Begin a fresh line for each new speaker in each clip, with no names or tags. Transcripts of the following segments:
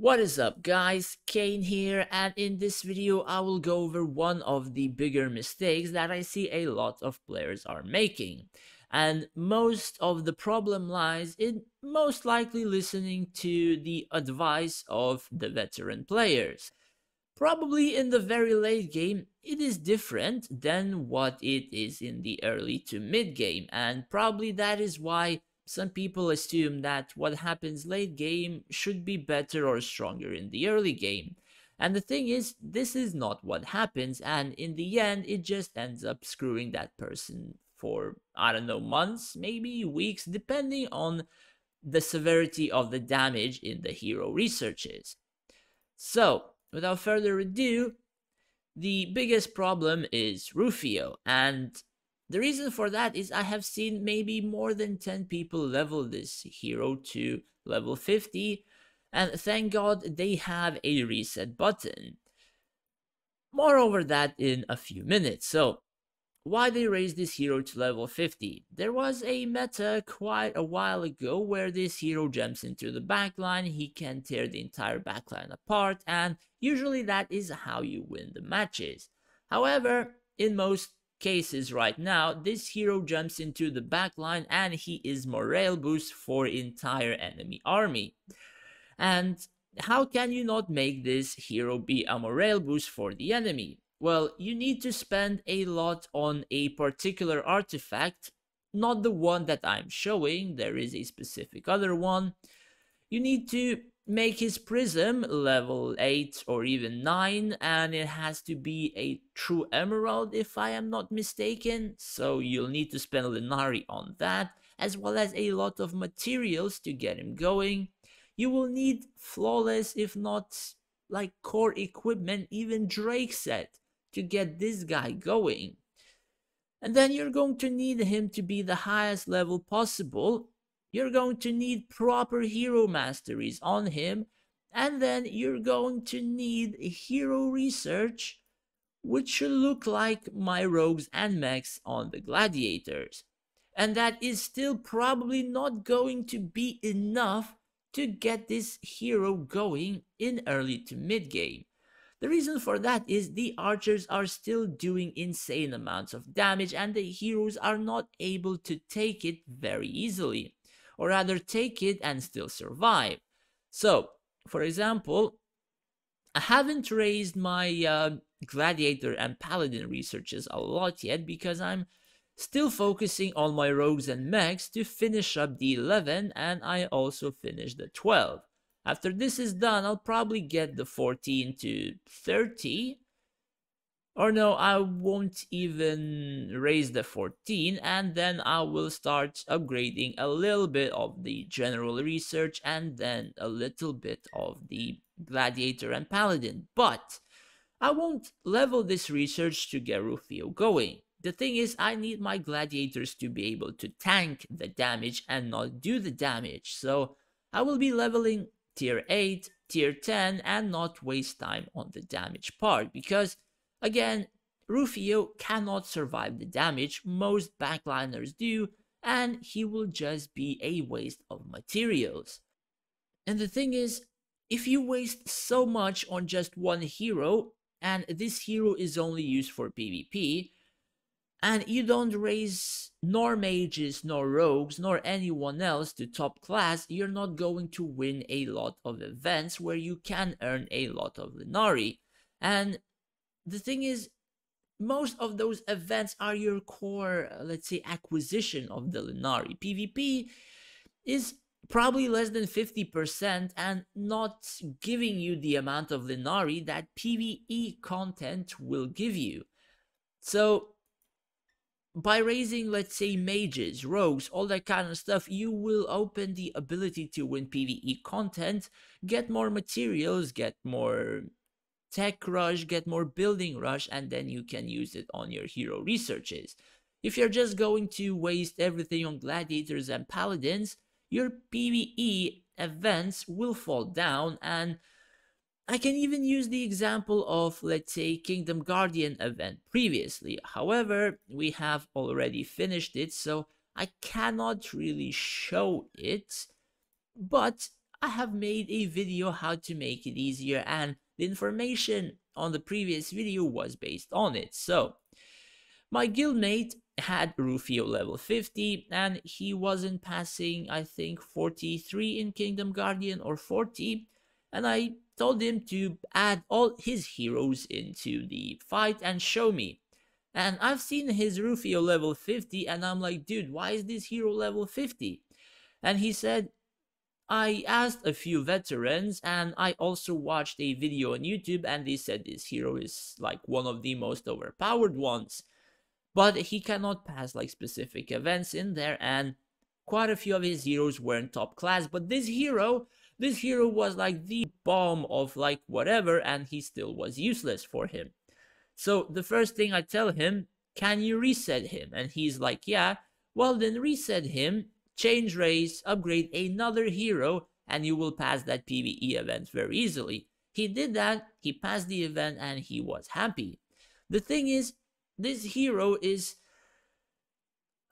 What is up guys, Kane here, and in this video I will go over one of the bigger mistakes that I see a lot of players are making. And most of the problem lies in most likely listening to the advice of the veteran players. Probably in the very late game, it is different than what it is in the early to mid game, and probably that is why some people assume that what happens late game should be better or stronger in the early game. And the thing is, this is not what happens, and in the end, it just ends up screwing that person for, I don't know, months, maybe weeks, depending on the severity of the damage in the hero researches. So, without further ado, the biggest problem is Rufio, and the reason for that is I have seen maybe more than 10 people level this hero to level 50, and thank God they have a reset button. More over that in a few minutes. So, why they raised this hero to level 50. There was a meta quite a while ago where this hero jumps into the backline, he can tear the entire backline apart, and usually that is how you win the matches. However, in most cases right now, this hero jumps into the backline and he is morale boost for entire enemy army. And how can you not make this hero be a morale boost for the enemy? Well, you need to spend a lot on a particular artifact, not the one that I'm showing, there is a specific other one. You need to make his prism level 8 or even 9, and it has to be a true emerald if I am not mistaken, so you'll need to spend Linari on that, as well as a lot of materials to get him going. You will need flawless, if not like core equipment, even Drake set to get this guy going. And then you're going to need him to be the highest level possible. You're going to need proper hero masteries on him. And then you're going to need hero research, which should look like my rogues and mechs on the gladiators. And that is still probably not going to be enough to get this hero going in early to mid game. The reason for that is the archers are still doing insane amounts of damage and the heroes are not able to take it very easily, or rather take it and still survive. So, for example, I haven't raised my gladiator and paladin researches a lot yet because I'm still focusing on my rogues and mechs to finish up the 11, and I also finished the 12. After this is done, I'll probably get the 14 to 30. Or no, I won't even raise the 14, and then I will start upgrading a little bit of the general research and then a little bit of the gladiator and paladin. But I won't level this research to get Rufio going. The thing is, I need my gladiators to be able to tank the damage and not do the damage, so I will be leveling tier 8, tier 10 and not waste time on the damage part because, again, Rufio cannot survive the damage most backliners do and he will just be a waste of materials. And the thing is, if you waste so much on just one hero, and this hero is only used for PvP, and you don't raise nor mages, nor rogues, nor anyone else to top class, you're not going to win a lot of events where you can earn a lot of Linari. And the thing is, most of those events are your core, let's say, acquisition of the Linari. PvP is probably less than 50% and not giving you the amount of Linari that PvE content will give you. So, by raising, let's say, mages, rogues, all that kind of stuff, you will open the ability to win PvE content, get more materials, get more tech rush, get more building rush, and then you can use it on your hero researches. If you're just going to waste everything on gladiators and paladins, your PvE events will fall down, and I can even use the example of, let's say, Kingdom Guardian event previously. However, we have already finished it, so I cannot really show it, but I have made a video how to make it easier, and the information on the previous video was based on it. So my guildmate had Rufio level 50 and he wasn't passing, I think, 43 in Kingdom Guardian or 40, and I told him to add all his heroes into the fight and show me. And I've seen his Rufio level 50 and I'm like, dude, why is this hero level 50? And he said, I asked a few veterans and I also watched a video on YouTube and they said this hero is like one of the most overpowered ones. But he cannot pass like specific events in there, and quite a few of his heroes weren't top class, but this hero was like the bomb of like whatever, and he still was useless for him. So the first thing I tell him, can you reset him? And he's like, yeah. Well, then reset him, change race, upgrade another hero, and you will pass that PvE event very easily. He did that, he passed the event, and he was happy. The thing is, this hero is,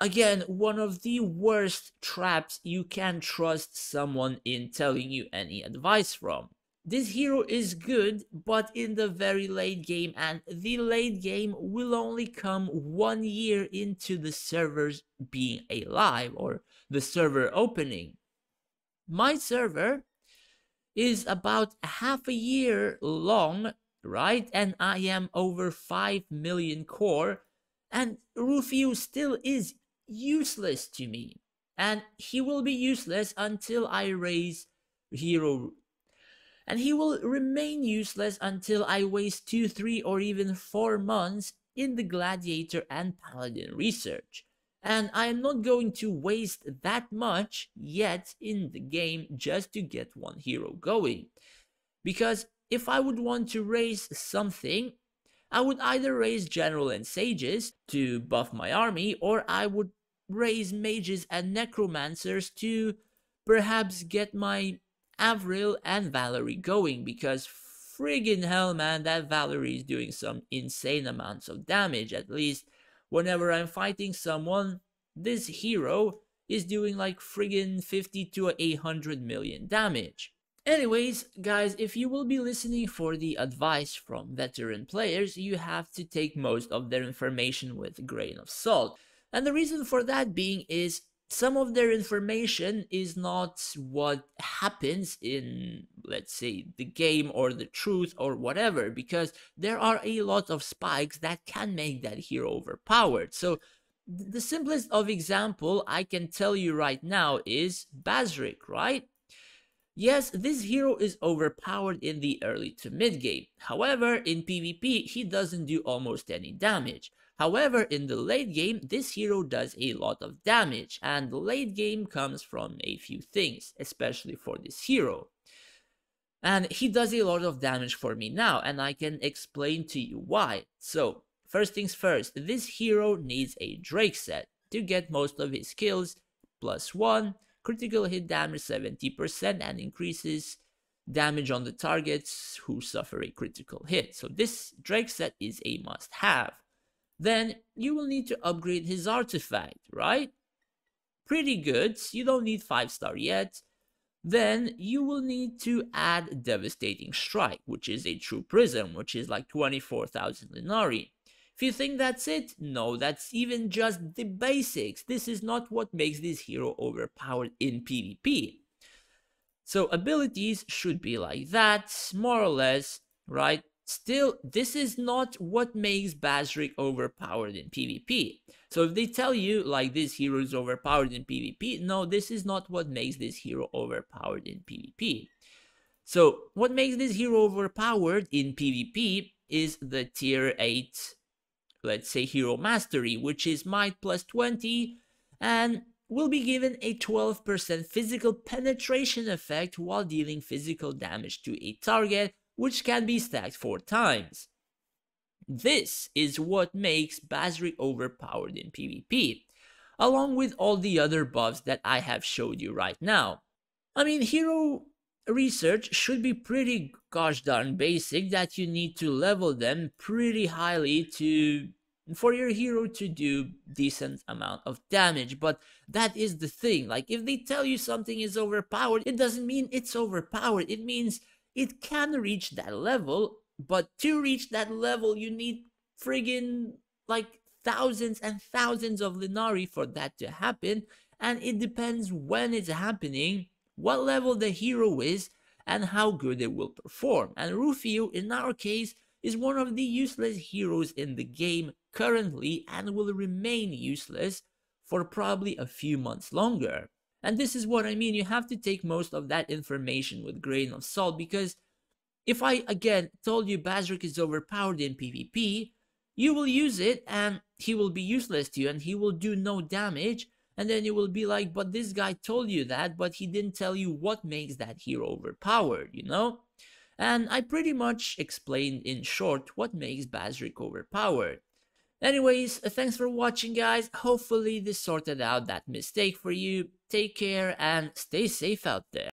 again, one of the worst traps you can trust someone in telling you any advice from. This hero is good, but in the very late game, and the late game will only come 1 year into the servers being alive, or the server opening. My server is about half a year long, right? And I am over 5 million core, and Rufio still is useless to me. And he will be useless until I raise hero. And he will remain useless until I waste 2, 3, or even 4 months in the Gladiator and Paladin research. And I am not going to waste that much yet in the game just to get one hero going. Because if I would want to raise something, I would either raise General and Sages to buff my army, or I would raise Mages and Necromancers to perhaps get my Avril and Valerie going, because friggin' hell, man, that Valerie is doing some insane amounts of damage. At least whenever I'm fighting someone, this hero is doing like friggin' 50 to 800 million damage. Anyways, guys, if you will be listening for the advice from veteran players, you have to take most of their information with a grain of salt. And the reason for that being is some of their information is not what happens in, let's say, the game or the truth or whatever, because there are a lot of spikes that can make that hero overpowered. So the simplest of example I can tell you right now is Basric, right? Yes, this hero is overpowered in the early to mid game. However, in PvP, he doesn't do almost any damage. However, in the late game, this hero does a lot of damage, and the late game comes from a few things, especially for this hero. And he does a lot of damage for me now, and I can explain to you why. So, first things first, this hero needs a Drake set to get most of his kills, +1, critical hit damage 70%, and increases damage on the targets who suffer a critical hit. So this Drake set is a must-have. Then you will need to upgrade his artifact, right? Pretty good, you don't need 5-star yet. Then you will need to add Devastating Strike, which is a true prism, which is like 24,000 Linari. If you think that's it, no, that's even just the basics. This is not what makes this hero overpowered in PvP. So abilities should be like that, more or less, right? Still, this is not what makes Basric overpowered in PvP. So if they tell you, like, this hero is overpowered in PvP, no, this is not what makes this hero overpowered in PvP. So what makes this hero overpowered in PvP is the tier 8, let's say, hero mastery, which is might +20, and will be given a 12% physical penetration effect while dealing physical damage to a target, which can be stacked 4 times. This is what makes Basric overpowered in PvP, along with all the other buffs that I have showed you right now. I mean, hero research should be pretty gosh darn basic, that you need to level them pretty highly to for your hero to do decent amount of damage. But that is the thing, like if they tell you something is overpowered, it doesn't mean it's overpowered. It means it can reach that level, but to reach that level you need friggin' like thousands and thousands of Linari for that to happen, and it depends when it's happening, what level the hero is, and how good it will perform. And Rufio, in our case, is one of the useless heroes in the game currently and will remain useless for probably a few months longer. And this is what I mean, you have to take most of that information with grain of salt, because if I again told you Bazrik is overpowered in PvP, you will use it and he will be useless to you and he will do no damage, and then you will be like, but this guy told you that, but he didn't tell you what makes that hero overpowered, you know? And I pretty much explained in short what makes Bazrik overpowered. Anyways, thanks for watching guys, hopefully this sorted out that mistake for you. Take care and stay safe out there.